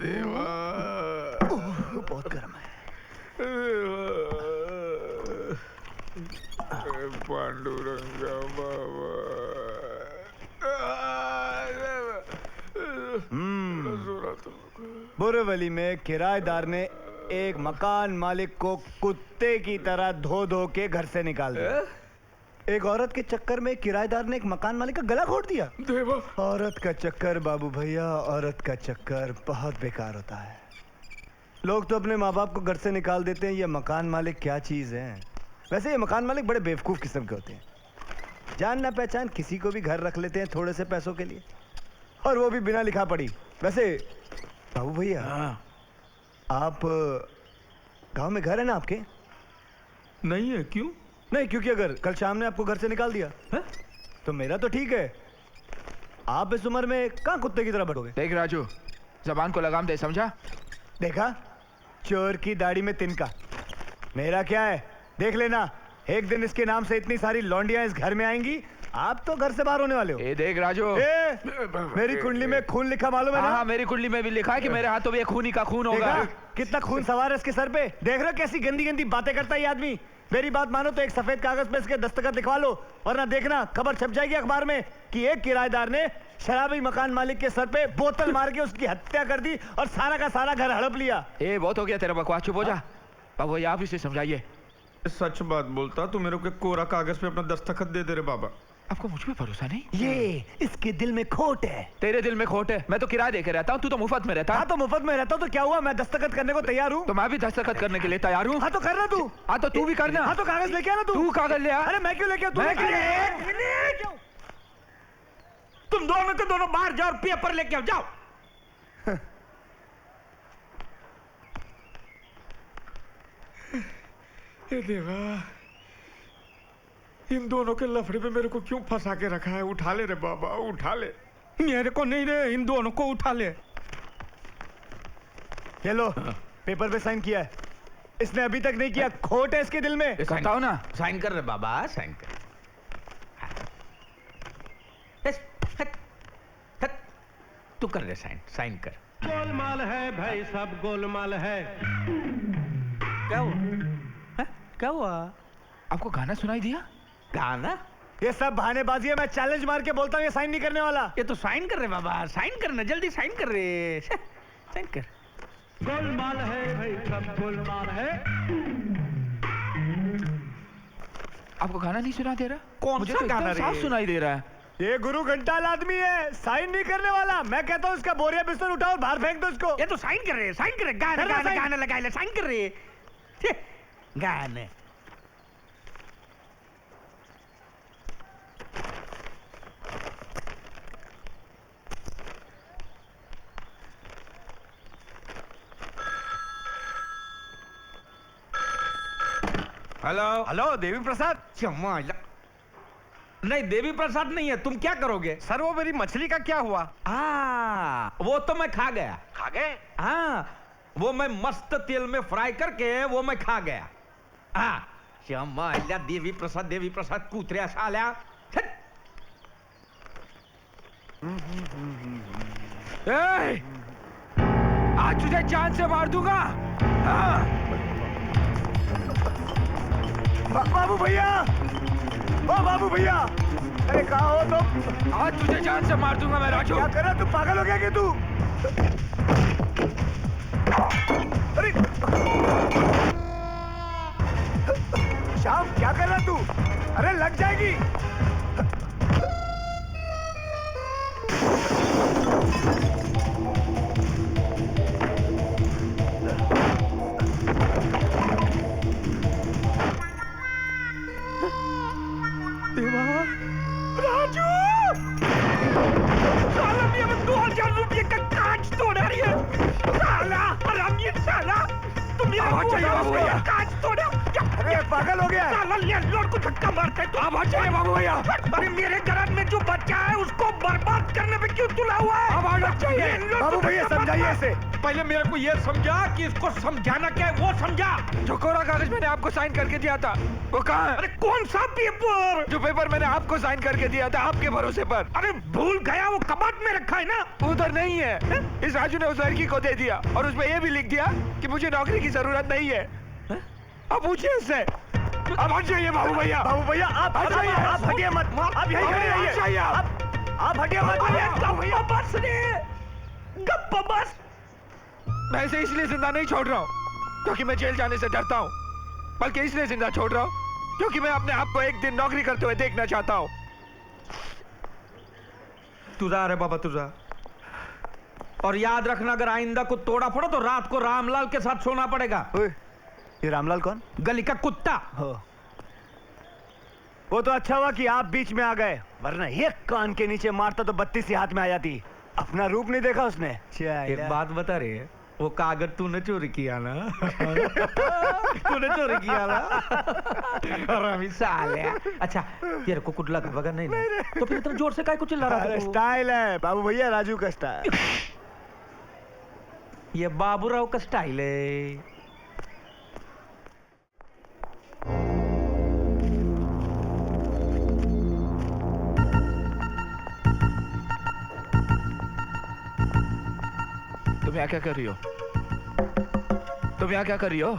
देवा, बहुत गर्म है। पांडुरंगा बाबा। बोरीवली में किराएदार ने एक मकान मालिक को कुत्ते की तरह धो धो के घर से निकाल दिया। एक औरत के चक्कर में किराएदार ने एक मकान मालिक का गला घोट दिया। देवा, औरत का चक्कर बाबू भैया, औरत का चक्कर बहुत बेकार होता है। लोग तो अपने माँ बाप को घर से निकाल देते हैं, ये मकान मालिक क्या चीज है। वैसे ये मकान मालिक बड़े बेवकूफ किस्म के होते हैं। जान ना पहचान किसी को भी घर रख लेते हैं थोड़े से पैसों के लिए, और वो भी बिना लिखा पढ़ी। वैसे बाबू भैया, आप गांव में घर है ना आपके? नहीं है। क्यों नहीं, क्योंकि अगर कल शाम ने आपको घर से निकाल दिया है? तो मेरा तो ठीक है, आप इस उम्र में कहाँ कुत्ते की तरह बढ़ोगे। देख राजू, जबान को लगाम दे, समझा? देखा, चोर की दाढ़ी में तिनका। मेरा क्या है, देख लेना, एक दिन इसके नाम से इतनी सारी लौंडियां इस घर में आएंगी, आप तो घर से बाहर होने वाले हो। ए देख राजू, मेरी कुंडली में खून लिखा मालूम है ना? हाँ, मेरी कुंडली में भी लिखा है कि मेरे हाथों में खूनी का खून होगा। कितना खून सवार है इसके सर पे, देख रहे हो कैसी गंदी गंदी बातें करता है ये आदमी। मेरी बात मानो तो एक सफेद कागज पे इसके दस्तखत लिखवा लो, वरना देखना खबर छप जाएगी अखबार में कि एक किराएदार ने शराबी मकान मालिक के सर पे बोतल मार के उसकी हत्या कर दी और सारा का सारा घर हड़प लिया। ए बहुत हो गया तेरा बकवास, चुप हो जा। बाबू भैया आप इसे समझाइए। सच बात बोलता तो मेरे को कोरा कागज पे अपना दस्तखत दे दे रे बाबा। आपको मुझ पे भरोसा नहीं? ये इसके दिल में खोट है। तेरे दिल में खोट है? मैं तो किराया देके रहता हूँ, तू तो मुफ्त में रहता है। हाँ तो मुफ्त में रहता हूँ तो क्या हुआ, मैं दस्तखत करने को तैयार हूँ। तो मैं भी दस्तखत करने के लिए तैयार हूँ। हाँ तो करना तू। हाँ तो तू भी करना। हाँ तो कागज लेके आना तू कागज ले आ। अरे मैं क्यों लेके आऊँ, तुम दोनों के दोनों बाहर जाओ और पेपर लेके आओ, जाओ। ए देवा, इन दोनों के लफड़े पे मेरे को क्यों फंसा के रखा है। उठा ले रे बाबा, उठा ले। मेरे को नहीं रे, इन दोनों को उठा ले। ये लो, पेपर पे साइन किया है। इसने अभी तक नहीं किया, खोट है इसके दिल में। करता हूँ ना। साइन कर रे बाबा, साइन कर। तू कर रे साइन, साइन कर। गोलमाल है भाई, सब गोलमाल है। क्या हुआ? क्या हुआ? आपको गाना सुनाई दिया? गाना? ये सब बहानेबाजी है, मैं चैलेंज मार के बोलता हूँ ये साइन नहीं करने वाला। ये तो साइन कर रे बाबा, साइन करना, जल्दी साइन कर रे, साइन कर। गोलमाल है भाई, सब गोलमाल है। आपको गाना नहीं सुना दे रहा? कौन मुझे सा तो गाना एकदम साफ रे? सुनाई दे रहा है। ये गुरु घंटाल आदमी है, साइन नहीं करने वाला। मैं कहता हूँ इसका बोरिया बिस्तर उठाओ और बाहर फेंक दो इसको। ये तो साइन कर रहे, साइन कर रहे, गाना गाना गाना लगा ले, साइन कर रहे, गाने। Hello hello, Devi Prasad. नहीं, देवी प्रसाद नहीं है। तुम क्या करोगे? सर वो मेरी मछली का क्या हुआ? वो तो मैं खा गया। खा गए? हाँ, वो मैं मस्त तेल में फ्राई करके वो मैं खा गया। हाँ, श्यामाल्या, देवी प्रसाद कूतरे साल्या। आज तुझे जान से मार दूंगा। बाबू भैया, ओ बाबू भैया, अरे कहाँ हो तुम? आज तुझे जान से मार दूंगा मैं राजू। क्या कर रहा, तू पागल हो गया क्या तू? अरे श्याम, क्या कर रहा तू? अरे लग जाएगी। राजू! साला मेरे 2000 रुपये का कांच तोड़ा रही है। साला हरामी साला, तुम मेरे 2000 रुपये का कांच तोड़ा। अरे पागल हो गया है। साला लैंडलॉर्ड को धक्का मारता है तो आप हट जाइए बाबू भैया। अरे मेरे घर में जो बच्चा है उसको बर्बाद करने पे क्यों तुला हुआ है? अब हट जाइए बाबू भैया समझाइए इसे। पहले मेरे को ये समझा कि इसको समझाना क्या है वो समझा। जो कोरा कागज मैंने आपको साइन करके दिया था वो कहाँ है? अरे कौन सा पेपर? जो पेपर मैंने आपको साइन करके दिया था आपके भरोसे पर। अरे भूल गया, वो कबाड़ में रखा है ना। उधर नहीं है। इस राजू ने उस लड़की को दे दिया और उसमें ये भी लिख दिया कि मुझे नौकरी की जरूरत नहीं है। अब पूछिए उससे। अब हट जाइए बाबू भैया। बाबू भैया आप हट जाइए। आप हटिए मत। आप यहीं खड़े हट जाइए रहिए। आप। आप हटिए मत। गप्पा बस रे, गप्पा बस। मैं इसे इसलिए जिंदा नहीं छोड़ रहा हूँ क्योंकि मैं जेल जाने से डरता हूँ, बल्कि इसलिए जिंदा छोड़ रहा हूँ क्योंकि मैं अपने आप को एक दिन नौकरी करते हुए देखना चाहता हूँ। तुझा रे बाबा तुझा। और याद रखना अगर आइंदा को तोड़ा फोड़ा तो रात को रामलाल के साथ सोना पड़ेगा। ओए, ये रामलाल कौन? गली का कुत्ता। हो। वो तो अच्छा हुआ कि आप बीच में आ गए, वरना एक कान के नीचे मारता तो 32 ही हाथ में आ जाती। अपना रूप नहीं देखा उसने। एक बात बता रहे, वो कागज तूने चोरी किया ना? तूने चोरी किया ना? हरामी साले। अच्छा तेरे को कुछ लगा वगैरह नहीं ना? तो फिर इतना जोर से काहे को चिल्ला रहा था तू? स्टाइल है बाबू भैया, राजू का स्टाइल। ये बाबूराव का स्टाइल है। तुम यहाँ क्या कर रही हो? तुम यहाँ क्या कर रही हो?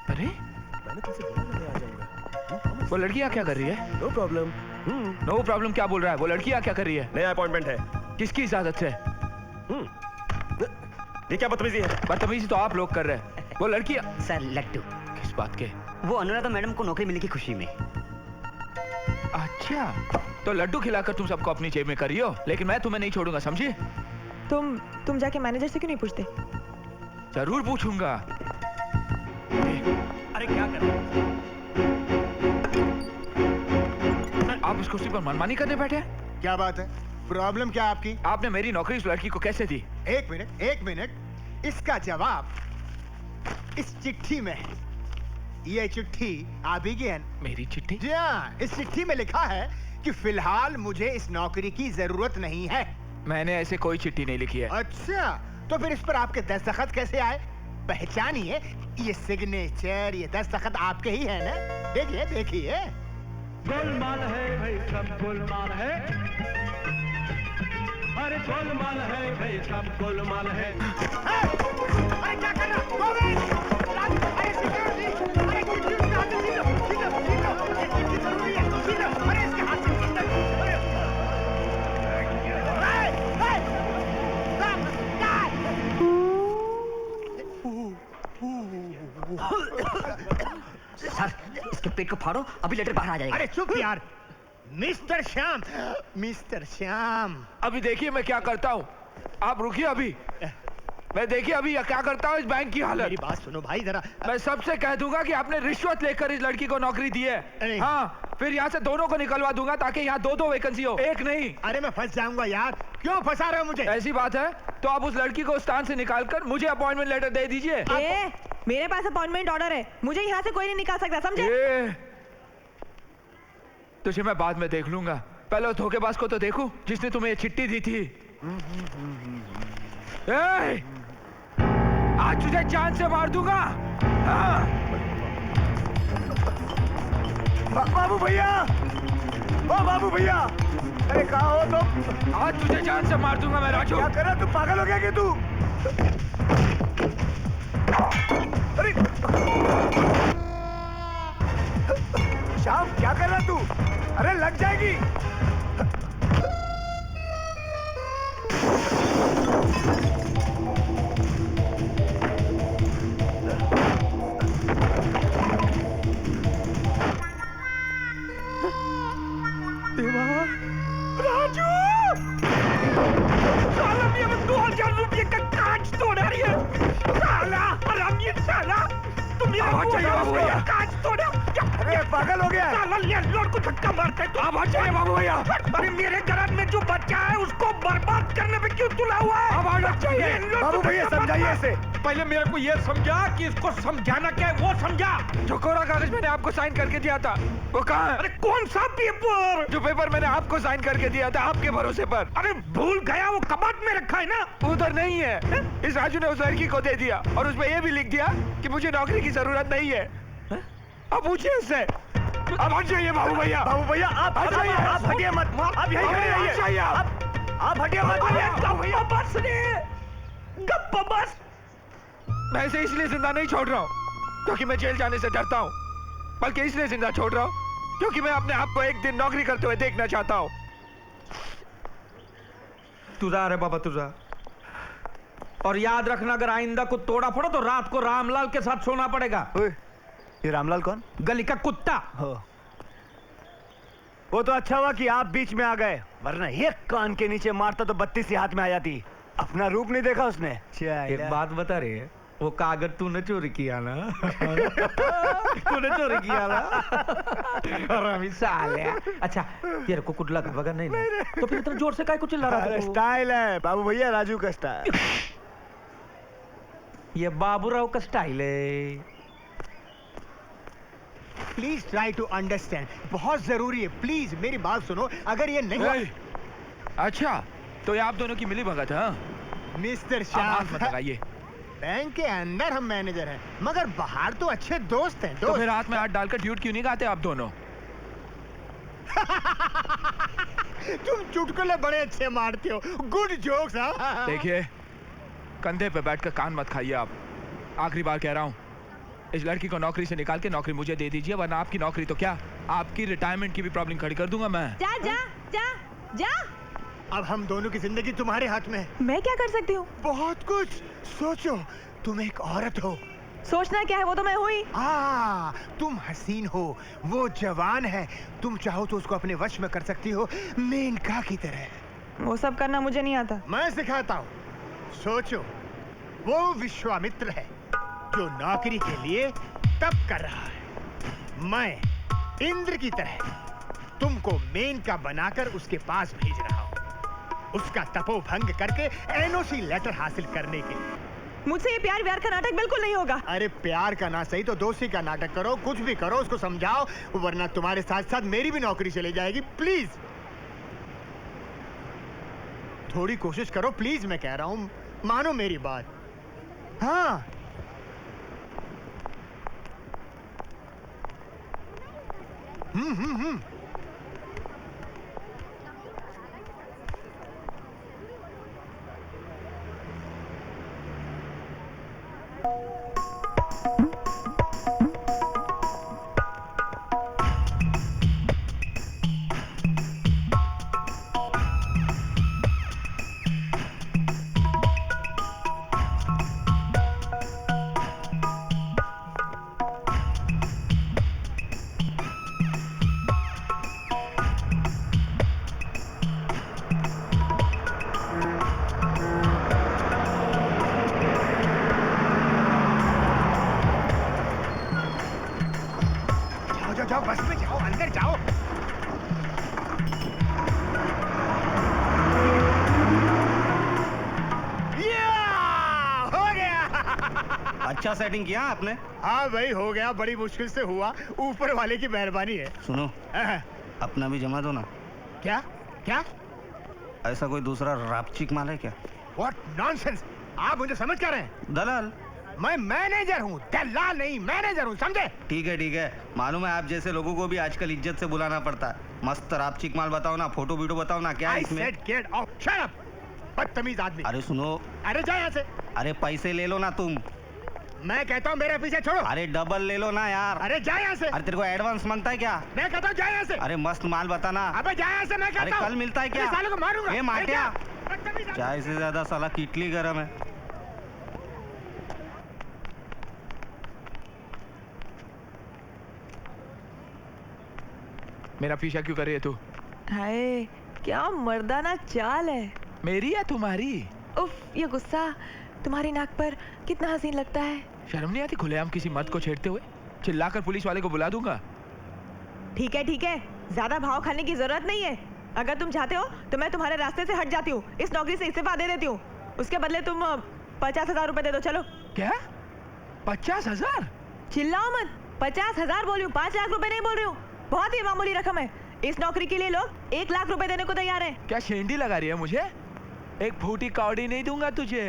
अरे मैंने तुमसे बोला ना मैं आ जाऊंगा। वो लड़की यहाँ क्या कर रही है? No problem. नो प्रॉब्लम क्या बोल रहा है? वो लड़की यहाँ क्या कर रही है? नया अपॉइंटमेंट है। किसकी इजाजत से? ये क्या बदतमीजी है? बदतमीजी तो आप लोग कर रहे हैं। वो लड़की सर लट्टू, किस बात के? वो अनुराधा मैडम को नौकरी मिलने की खुशी में। अच्छा तो लड्डू खिलाकर तुम सबको अपनी जेब में कर रही हो, लेकिन मैं तुम्हें नहीं छोड़ूंगा, समझी? तुम जाके मैनेजर से क्यों नहीं पूछते? जरूर पूछूंगा। अरे क्या कर रहे हो? आप उस कुर्सी पर मनमानी करने बैठे? क्या बात है? प्रॉब्लम क्या आपकी? आपने मेरी नौकरी उस लड़की को कैसे दी? एक मिनट, इसका जवाब इस चिट्ठी में है। ये चिट्ठी आप ही की है? मेरी चिट्ठी? जी हाँ, इस चिट्ठी में लिखा है कि फिलहाल मुझे इस नौकरी की जरूरत नहीं है। मैंने ऐसे कोई चिट्ठी नहीं लिखी है। अच्छा, तो फिर इस पर आपके दस्तखत कैसे आए? पहचानिए, ये सिग्नेचर, ये दस्तखत आपके ही है ना? देखिए देखिए। गोलमाल है भाई, सब गोलमाल है। अरे गोलमाल है भाई, सब गोलमाल है। अरे क्या कर रहा? गोविंद! अरे सिक्योरिटी! अरे चिट्ठी उसके हाथ से छीन लो, ये चिट्ठी जरूरी है, छीन लो। अरे इसके हाथ से छीन लो। सर इसके पेट को फाड़ो, अभी लेटर बाहर आ जाएगा। अरे चुप यार। Mister Shyam, mister Shyam. अभी देखिए मैं क्या करता हूँ। आप रुकिए अभी। मैं देखिए अभी क्या करता हूँ इस बैंक की हालत। मेरी बात सुनो भाई जरा। मैं सबसे कह दूंगा कि आपने रिश्वत लेकर इस लड़की को नौकरी दी अरे। है। हाँ, फिर यहाँ से दोनों को निकलवा दूंगा ताकि यहाँ दो वैकेंसी हो, एक नहीं। अरे मैं फंस जाऊंगा यार, क्यों फंसा रहे हो मुझे? ऐसी बात है तो आप उस लड़की को स्थान से निकालकर मुझे अपॉइंटमेंट लेटर दे दीजिए। मेरे पास अपॉइंटमेंट ऑर्डर है, मुझे यहाँ से कोई नहीं निकाल सकता, समझे? तुझे मैं बाद में देख लूंगा, पहले उस धोखेबाज को तो देखूं जिसने तुम्हें ये चिट्ठी दी थी। आज तुझे जान से मार दूंगा। हाँ। बाबू भैया, ओ बाबू भैया, अरे कहाँ हो तुम? आज तुझे जान से मार दूंगा मैं राजू। क्या कर रहा? तू पागल हो गया क्या तू? अरे श्याम क्या कर रहा तू? अरे लग जाएगी। राजू! साला मेरे 2000 रुपये का कांच तोड़ा रही है। साला हरामी साला! तुम मेरे 2000 रुपये का कांच तोड़ा। पागल हो गया है। साला लैंडलॉर्ड को धक्का मारते तो आप हट जाइए बाबू भैया। अरे मेरे घर में जो बच्चा है उसको बर्बाद करने पे क्यों तुला हुआ है? आप हट जाइए बाबू भैया समझाइए इसे। पहले मेरे को ये समझा कि इसको समझाना क्या है वो समझा। जो कोरा कागज मैंने आपको साइन करके दिया था वो कहाँ है? अरे कौन सा पेपर? जो पेपर मैंने आपको साइन करके दिया था आपके भरोसे पर। अरे भूल गया, वो कबाड़ में रखा है ना। उधर नहीं है। इस राजू ने उस लड़की को दे दिया और उसमें ये भी लिख दिया कि मुझे नौकरी की जरूरत नहीं है। अब पूछिए उससे। अब हट जाइए बाबू भैया। बाबू भैया आप हटिए, आप हटिए मत, आप यहीं खड़े रहिए। आप हटिए मत। भैया बस गप्पा बस। मैं इसे इसलिए जिंदा नहीं छोड़ रहा हूँ क्योंकि मैं जेल जाने से डरता हूँ, बल्कि इसलिए जिंदा छोड़ रहा हूँ क्योंकि मैं अपने आप को एक दिन नौकरी करते हुए देखना चाहता हूँ। तुझा रे बाबा तुझा। और याद रखना, अगर आइंदा को तोड़ा फोड़ा तो रात को रामलाल के साथ सोना पड़ेगा। ओए, ये रामलाल कौन? गली का कुत्ता। हो। वो तो अच्छा हुआ कि आप बीच में आ गए, वरना एक कान के नीचे मारता तो 32 ही हाथ में आ जाती। अपना रूप नहीं देखा उसने। एक बात बता रहे, वो कागज तूने चोरी किया ना? तूने चोरी किया ना? रवि साले। अच्छा तेरे को कुछ लगा वगैरह नहीं ना? तो फिर इतना जोर से काहे को चिल्ला रहा था? स्टाइल है बाबू भैया, राजू का स्टाइल। ये बाबूराव का स्टाइल है। प्लीज ट्राई टू अंडरस्टैंड, बहुत जरूरी है। प्लीज मेरी बात सुनो, अगर ये नहीं। अच्छा तो ये आप दोनों की मिली भगत है? मिस्टर आप शाह हाथ मत लगाइए। बैंक के अंदर हम मैनेजर हैं, मगर बाहर तो अच्छे दोस्त हैं। तो फिर हाथ में हाथ डालकर ड्यूट क्यों नहीं गाते आप दोनों? तुम चुटकुले बड़े अच्छे मारते हो, गुड जोक्स। देखिए कंधे पे बैठकर कान मत खाइए आप। आखिरी बार कह रहा हूँ, इस लड़की को नौकरी से निकाल के नौकरी मुझे दे दीजिए, वरना आपकी नौकरी तो क्या, आपकी रिटायरमेंट की भी प्रॉब्लम खड़ी कर दूंगा मैं। जा जा जा जा। अब हम दोनों की जिंदगी तुम्हारे हाथ में है। मैं क्या कर सकती हूँ? बहुत कुछ सोचो, तुम एक औरत हो। सोचना क्या है, वो तो मैं हुई। तुम हसीन हो, वो जवान है। तुम चाहो तो उसको अपने वश में कर सकती हो, मेनका की तरह। वो सब करना मुझे नहीं आता। मैं सिखाता हूँ। सोचो, वो विश्वामित्र है जो नौकरी के लिए तप कर रहा है। मैं इंद्र की तरह तुमको मेनका बनाकर उसके पास भेज रहा हूँ, उसका तपोभंग करके एनओसी लेटर हासिल करने के लिए। मुझसे ये प्यार व्यार का नाटक बिल्कुल नहीं होगा। अरे प्यार का ना सही तो दोस्ती का नाटक करो, कुछ भी करो, उसको समझाओ, वरना तुम्हारे साथ साथ मेरी भी नौकरी चली जाएगी। प्लीज थोड़ी कोशिश करो, प्लीज मैं कह रहा हूँ, मानो मेरी बात। हाँ हम्म। जाओ बस में जाओ, अंदर जाओ। हो गया। अच्छा सेटिंग किया आपने? हाँ भाई हो गया, बड़ी मुश्किल से हुआ, ऊपर वाले की मेहरबानी है। सुनो, अपना भी जमा दो ना। क्या क्या? ऐसा कोई दूसरा रापचिक माल है क्या? What nonsense! आप मुझे समझ क्या रहे हैं? दलाल? मैं मैनेजर हूँ, दलाल नहीं, मैनेजर हूँ, समझे? ठीक है, मालूम है आप जैसे लोगों को भी आजकल इज्जत से बुलाना पड़ता है। मस्त रापचिक माल बताओ ना, फोटो वीडियो बताओ ना, क्या है इसमें? I said get out, shut up! बदतमीज आदमी। अरे सुनो, अरे जा यहाँ से। अरे पैसे ले लो ना तुम। मैं कहता हूँ मेरे पीछे छोड़ो। अरे डबल ले लो ना यार। अरे जा यहाँ से। अरे तेरे को एडवांस मांगता है क्या? मैं कहता हूँ जा यहाँ से। अरे मस्त माल बताना। अबे जा यहाँ से, मैं कहता हूँ। अरे कल मिलता है क्या? अरे साले को मारूंगा। ये माटिया। बदतमीज आदमी। चाय से ज्यादा साला किटली गरम है। मेरा पीछा क्यों कर रही है तू? हाय क्या मर्दाना चाल है। मेरी या तुम्हारी? उफ, ये गुस्सा तुम्हारी नाक पर कितना हसीन लगता है। शर्म नहीं आती खुलेआम किसी मर्द को छेड़ते हुए? चिल्लाकर पुलिस वाले को बुला दूंगा। ठीक है, ज्यादा भाव खाने की जरूरत नहीं है। अगर तुम चाहते हो तो मैं तुम्हारे रास्ते से हट जाती हूँ, इस नौकरी से इस्तीफा दे देती हूँ। उसके बदले तुम 50,000 रुपए दे दो। चलो। क्या? 50,000? चिल्लाओ मत, 50,000 बोल रही हूँ, 5 लाख रुपए नहीं बोल रही हूँ। बहुत ही मामूली रकम है। इस नौकरी के लिए लोग 1 लाख रुपए देने को तैयार हैं। क्या शेंडी लगा रही है मुझे? एक फूटी कौड़ी नहीं दूंगा तुझे।